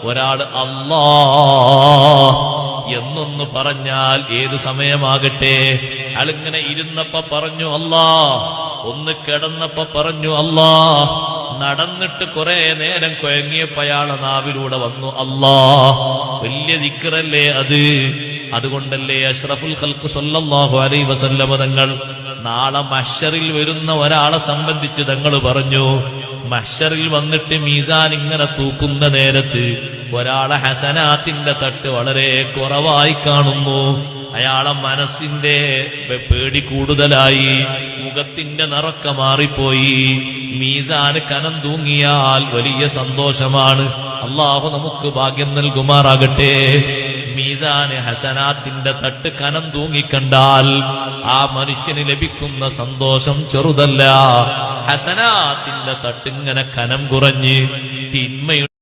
ഒരാൾ അല്ലാ എന്നൊന്ന് പറഞ്ഞാൽ ഏത് സമയമാകട്ടെ, അയാളിങ്ങനെ ഇരുന്നപ്പോ പറഞ്ഞു അല്ലാ, ഒന്ന് കിടന്നപ്പോ പറഞ്ഞു അല്ലാ, നടന്നിട്ട് കുറെ നേരം കുഴങ്ങിയപ്പോ അയാളെ നാവിലൂടെ വന്നു അല്ലാ. വലിയ ദിക്റല്ലേ അത്. അതുകൊണ്ടല്ലേ അഷ്റഫുൽ ഖൽഖ് സ്വല്ലല്ലാഹു അലൈഹി വസല്ലമ തങ്ങൾ നാളെ മഹ്ശറിൽ വരുന്ന ഒരാളെ സംബന്ധിച്ച് തങ്ങൾ പറഞ്ഞു, മഹ്ശറിൽ വന്നിട്ട് മീസാൻ ഇങ്ങനെ തൂക്കുന്ന നേരത്ത് ഒരാളെ ഹസനാത്തിന്റെ തട്ട് വളരെ കുറവായി കാണുന്നു. അയാളെ മനസ്സിന്റെ പേടി കൂടുതലായി, മുഖത്തിന്റെ നിറക്ക മാറിപ്പോയി. മീസാന് കനം തൂങ്ങിയാൽ വലിയ സന്തോഷമാണ്. അള്ളാഹു നമുക്ക് ഭാഗ്യം നൽകുമാറാകട്ടെ. മീസാന് ഹസനാത്തിന്റെ തട്ട് കനം തൂങ്ങിക്കണ്ടാൽ ആ മനുഷ്യന് ലഭിക്കുന്ന സന്തോഷം ചെറുതല്ല. ഹസനാത്തിന്റെ തട്ടിങ്ങനെ കനം കുറഞ്ഞ് തിന്മയുടെ